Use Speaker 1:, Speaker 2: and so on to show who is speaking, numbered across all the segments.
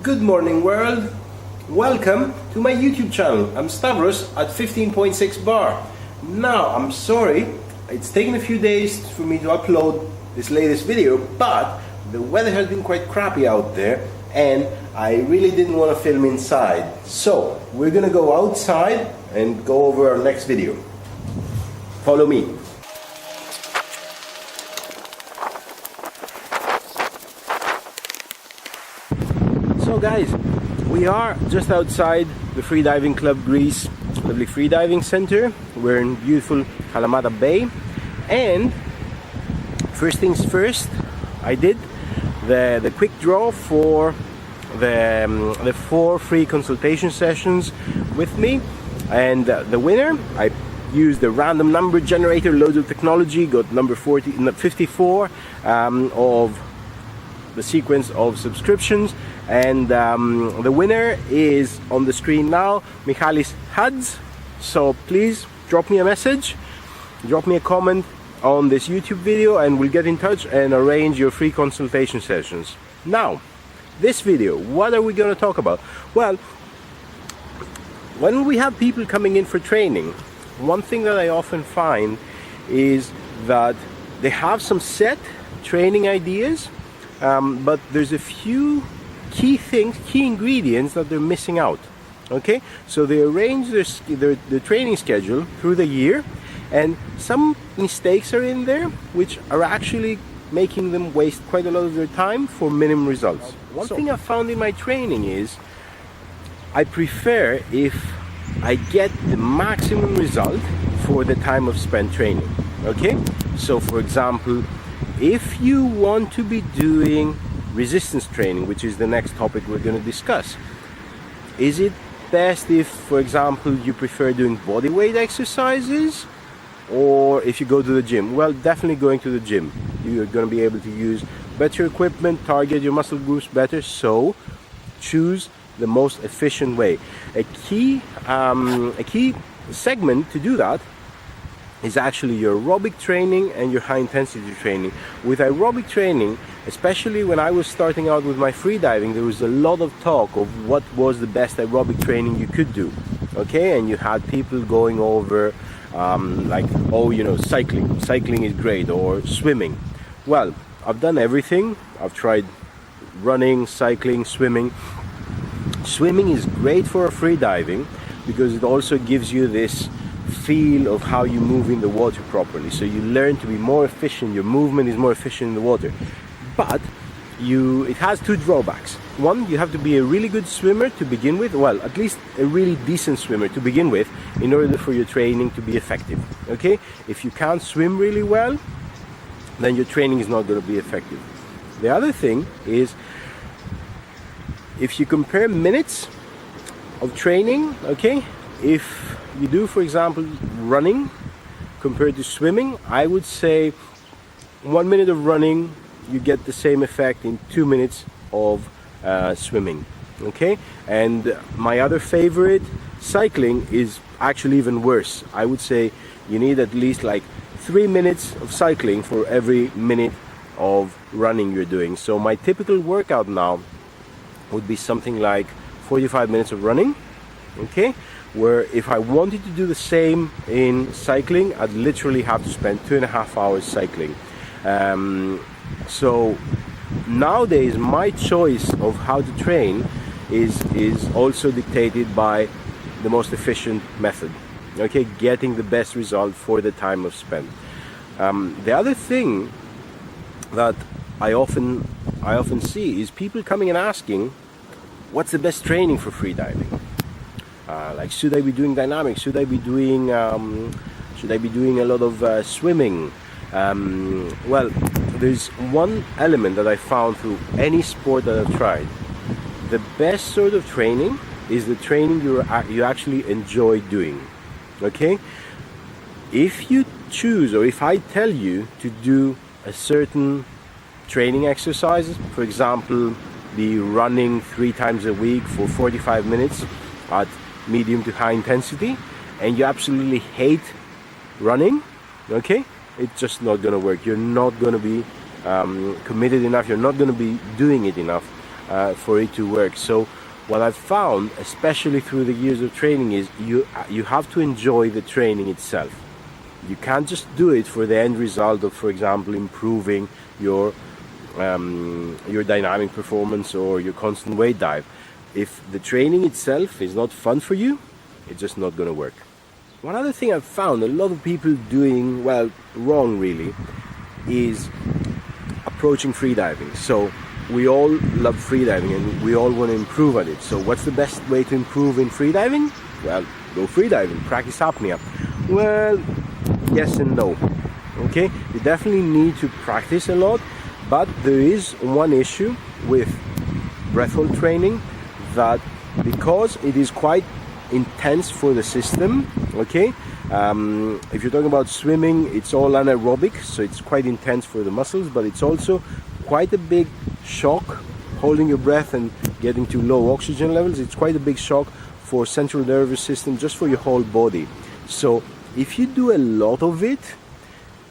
Speaker 1: Good morning world, welcome to my YouTube channel. I'm Stavros at 15.6 bar. Now I'm sorry, it's taken a few days for me to upload this latest video, but the weather has been quite crappy out there and I really didn't want to film inside. So we're gonna go outside and go over our next video. Follow me. So guys, we are just outside the Freediving Club Greece, lovely freediving center. We're in beautiful Kalamata Bay, and first things first, I did the quick draw for the 4 free consultation sessions with me, and the winner, I used a random number generator, loads of technology, got number 54 of the sequence of subscriptions, and the winner is on the screen now, Michalis Hadz. So please drop me a message, drop me a comment on this YouTube video, and we'll get in touch and arrange your free consultation sessions. Now, this video, what are we going to talk about? Well, when we have people coming in for training, one thing that I often find is that they have some set training ideas, but there's a few key ingredients that they're missing out. Okay, so they arrange their training schedule through the year, and some mistakes are in there which are actually making them waste quite a lot of their time for minimum results. One thing I've found in my training is I prefer if I get the maximum result for the time of spent training. Okay, so for example, if you want to be doing resistance training, which is the next topic we're going to discuss, is it best if, for example, you prefer doing body weight exercises, or if you go to the gym? Well, definitely going to the gym. You're going to be able to use better equipment, target your muscle groups better, so choose the most efficient way. A key segment to do that is actually your aerobic training and your high intensity training. With aerobic training, especially when I was starting out with my freediving, there was a lot of talk of what was the best aerobic training you could do. Okay, and you had people going over like, oh, you know, cycling is great, or swimming. Well, I've done everything. I've tried running, cycling, swimming. Swimming is great for freediving because it also gives you this feel of how you move in the water properly, so you learn to be more efficient, your movement is more efficient in the water. But it has 2 drawbacks. One, you have to be a really good swimmer to begin with, well, at least a really decent swimmer to begin with, in order for your training to be effective. Okay, if you can't swim really well, then your training is not going to be effective. The other thing is, if you compare minutes of training, okay, if you do, for example, running compared to swimming, I would say 1 minute of running, you get the same effect in 2 minutes of swimming. Okay, and my other favorite, cycling, is actually even worse. I would say you need at least like 3 minutes of cycling for every minute of running you're doing. So my typical workout now would be something like 45 minutes of running. Okay, where if I wanted to do the same in cycling, I'd literally have to spend 2.5 hours cycling. So nowadays my choice of how to train is also dictated by the most efficient method. Okay, getting the best result for the time of spent. The other thing that I often see is people coming and asking, what's the best training for freediving? Like, should I be doing dynamics? Should I be doing a lot of swimming? Well, there's one element that I found through any sport that I've tried. The best sort of training is the training you actually enjoy doing. Okay? If you choose, or if I tell you to do a certain training exercises, for example, be running 3 times a week for 45 minutes at medium to high intensity, and you absolutely hate running, okay, it's just not going to work. You're not going to be committed enough, you're not going to be doing it enough. for it to work. So what I've found, especially through the years of training, is you have to enjoy the training itself. You can't just do it for the end result of, for example, improving your dynamic performance or your constant weight dive. If the training itself is not fun for you, it's just not going to work. One other thing I've found a lot of people doing, well, wrong really, is approaching freediving. So we all love freediving and we all want to improve at it. So what's the best way to improve in freediving? Well, go freediving, practice apnea. Well, yes and no. Okay, you definitely need to practice a lot, but there is one issue with breath hold training, that because it is quite intense for the system, okay, if you're talking about swimming, it's all anaerobic, so it's quite intense for the muscles, but it's also quite a big shock holding your breath and getting to low oxygen levels. It's quite a big shock for central nervous system, just for your whole body. So if you do a lot of it,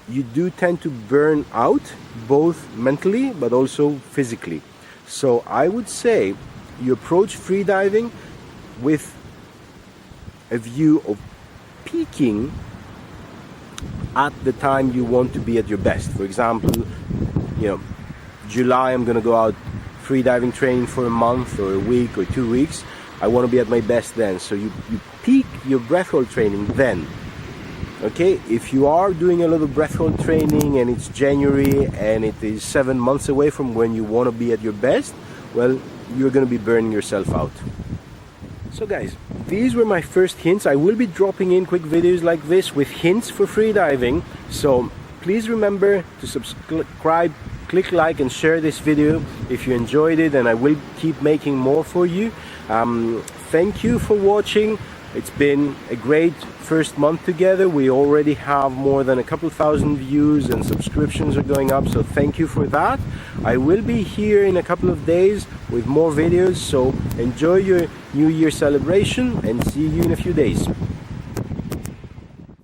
Speaker 1: you do tend to burn out, both mentally but also physically. So I would say you approach freediving with a view of peaking at the time you want to be at your best. For example, you know, July I'm going to go out freediving training for a month or a week or 2 weeks. I want to be at my best then. So you peak your breath hold training then. Okay, if you are doing a lot of breath hold training and it's January and it is 7 months away from when you want to be at your best, well, you're going to be burning yourself out. So guys, these were my first hints. I will be dropping in quick videos like this with hints for freediving. So please remember to subscribe, click like and share this video if you enjoyed it, and I will keep making more for you. Thank you for watching. It's been a great first month together. We already have more than a couple thousand views and subscriptions are going up, so thank you for that. I will be here in a couple of days with more videos, so enjoy your New Year celebration and see you in a few days.